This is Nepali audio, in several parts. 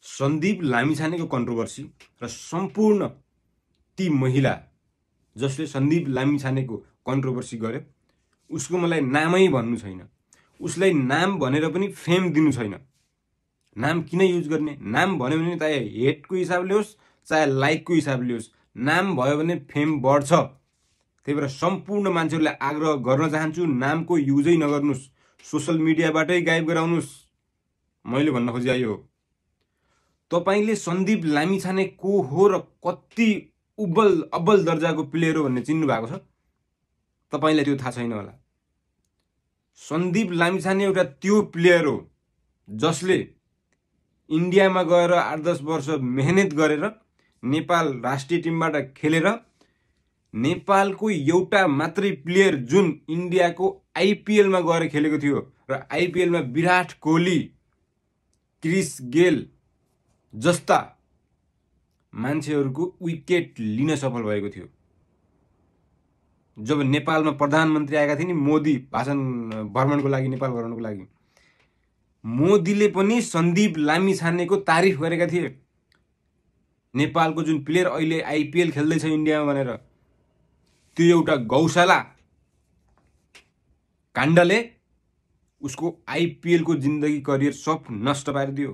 सन्दीप लामिछानेको कन्ट्रोभर्सी र सम्पूर्ण ती महिला जसले सन्दीप लामिछानेको कन्ट्रोभर्सी गर्यो उसको मलाई नामै भन्नु छैन। उसलाई नाम भनेर पनि फेम दिनु छैन। नाम किन युज गर्ने? नाम भन्यो भने चाहे हेटको हिसाबले होस् चाहे लाइकको हिसाबले होस्, नाम भयो भने फेम बढ्छ। त्यही भएर सम्पूर्ण मान्छेहरूले आग्रह गर्न चाहन्छु, नामको युजै नगर्नुस्, सोशल मिडियाबाटै गायब गराउनुस्। मैले भन्न खोजिआयो तपाईले सन्दीप लामिछाने को हो र कति अब्बल दर्जाको प्लेयर हो भन्ने चिन्नु भएको छ? तपाईलाई त्यो थाहा छैन होला। सन्दीप लामिछाने एउटा त्यो प्लेयर हो जसले इन्डियामा गएर 8-10 वर्ष मेहनत गरेर नेपाल राष्ट्रिय टिमबाट खेलेर नेपालको एउटा मात्रै प्लेयर जुन इन्डियाको आइपिएलमा गएर खेलेको थियो र आइपिएलमा विराट कोहली, क्रिस गेल जस्ता मान्छेहरूको विकेट लिन सफल भएको थियो। जब नेपालमा प्रधानमन्त्री आएका थिए नि मोदी भ्रमणको लागि, नेपाल भ्रमणको लागि, मोदीले पनि सन्दीप लामिछानेको तारिफ गरेका थिए। नेपालको जुन प्लेयर अहिले आइपिएल खेल्दैछ इन्डियामा भनेर, त्यो एउटा गौशाला काण्डले उसको आइपिएलको जिन्दगी करियर सब नष्ट पारिदियो।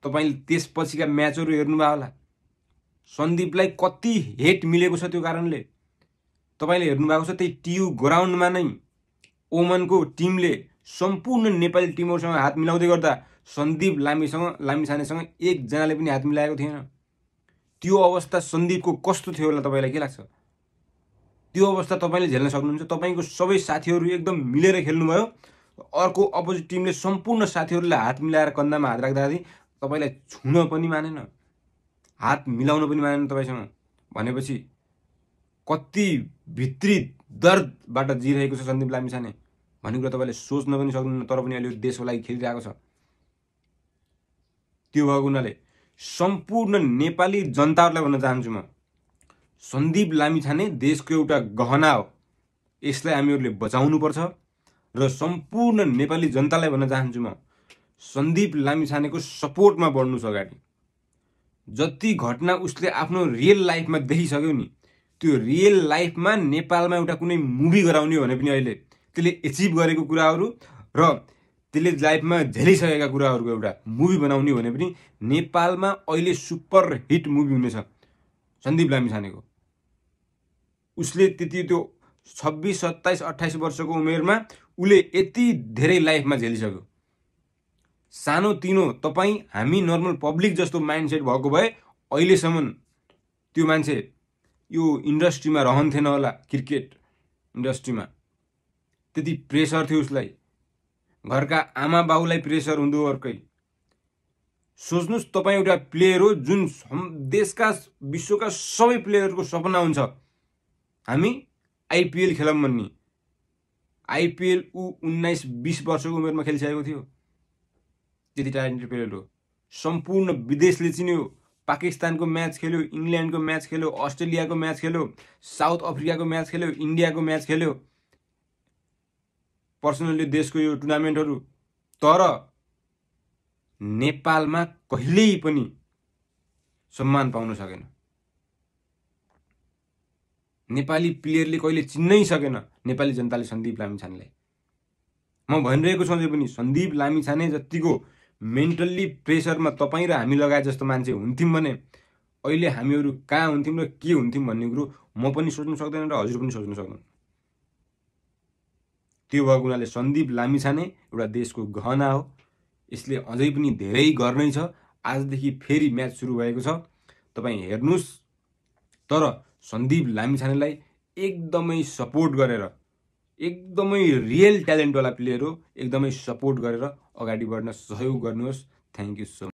तपाईले त्यसपछिका म्याचहरू हेर्नुभयो होला, सन्दीपलाई कति हेट मिलेको छ। त्यो कारणले तपाईले हेर्नुभएको छ, त्यही टियु ग्राउन्डमा नै ओमनको टिमले सम्पूर्ण नेपाली टिमहरूसँग हात मिलाउँदै गर्दा सन्दीप लामिछानेसँग एकजनाले पनि हात मिलाएको थिएन। त्यो अवस्था सन्दीपको कस्तो थियो होला तपाईलाई के लाग्छ? त्यो अवस्था तपाईले झेल्न सक्नुहुन्छ? तपाईको सबै साथीहरू एकदम मिलेर खेल्नुभयो, अर्को अपोजिट टिमले सम्पूर्ण साथीहरूले हात मिलाएर कन्दामा हात राख्दाखेरि तपाईलाई छुन पनि मानेन, हात मिलाउन पनि मानेन तपाईसँग। भनेपछि कति भित्री दर्दबाट जिरहेको छ सन्दीप लामिछाने भन्ने कुरा तपाईले सोच्न पनि सक्नुहुन्न। तर पनि अहिले देशको लागि खेलिरहेको छ। त्यो भएको हुनाले सम्पूर्ण नेपाली जनताहरूलाई भन्न चाहन्छु म, सन्दीप लामिछाने देशको एउटा गहना हो। यसलाई हामीहरूले बचाउनु पर्छ र सम्पूर्ण नेपाली जनतालाई भन्न चाहन्छु म, सन्दीप लामिछानेको सपोर्टमा बढ्नुस् अगाडि। जति घटना उसले आफ्नो रियल लाइफमा देखिसक्यो नि, त्यो रियल लाइफमा नेपालमा एउटा कुनै मुभी गराउने भने पनि अहिले त्यसले एचिभ गरेको कुराहरू र त्यसले लाइफमा झेलिसकेका कुराहरूको एउटा मुभी बनाउने भने पनि नेपालमा अहिले सुपर हिट मुभी हुनेछ सन्दीप लामिछानेको। उसले त्यति त्यो 26, 27, 28 वर्षको उमेरमा उसले यति धेरै लाइफमा झेलिसक्यो। सानो तिनो तपाईँ हामी नर्मल पब्लिक जस्तो माइन्डसेट भएको भए अहिलेसम्म त्यो मान्छे यो इन्डस्ट्रीमा रहन्थेन होला। क्रिकेट इन्डस्ट्रीमा त्यति प्रेसर थियो उसलाई, घरका आमा बाउलाई प्रेसर हुँदो अर्कै। सोच्नुस् तपाईँ एउटा प्लेयर हो जुन देशका विश्वका सबै प्लेयरको सपना हुन्छ हामी आइपिएल खेलौँ भन्ने। आइपिएल ऊ 19-20 वर्षको उमेरमा खेलिसकेको थियो। त्यति ट्यालेन्टेड प्लेयर हो। सम्पूर्ण विदेशले चिन्यो। पाकिस्तानको म्याच खेल्यो, इङ्ल्यान्डको म्याच खेल्यो, अस्ट्रेलियाको म्याच खेल्यो, साउथ अफ्रिकाको म्याच खेल्यो, इन्डियाको म्याच खेल्यो, पर्सनली देशको यो टुर्नामेन्टहरू। तर नेपालमा कहिल्यै पनि सम्मान पाउन सकेन। नेपाली प्लेयरले कहिले चिन्नै सकेन नेपाली जनताले सन्दीप लामिछानेलाई। म भनिरहेको छु पनि सन्दीप लामिछाने जतिको मेन्टल्ली प्रेसरमा तपाईँ र हामी लगाए जस्तो मान्छे हुन्थ्यौँ भने अहिले हामीहरू कहाँ हुन्थ्यौँ र के हुन्थ्यौँ भन्ने कुरो म पनि सोच्नु सक्दैन र हजुर पनि सोच्नु सक्दैन। त्यो भएको हुनाले सन्दीप लामिछाने एउटा देशको गहना हो। यसले अझै पनि धेरै गर्नै छ। आजदेखि फेरि म्याच सुरु भएको छ, तपाईँ हेर्नुहोस्। तर सन्दीप लामिछानेलाई एकदमै सपोर्ट गरेर, एकदमै रियल ट्यालेन्टवाला प्लेयर हो, एकदमै सपोर्ट गरेर अगाडि बढ्न सहयोग गर्नुहोस्। Thank you so much.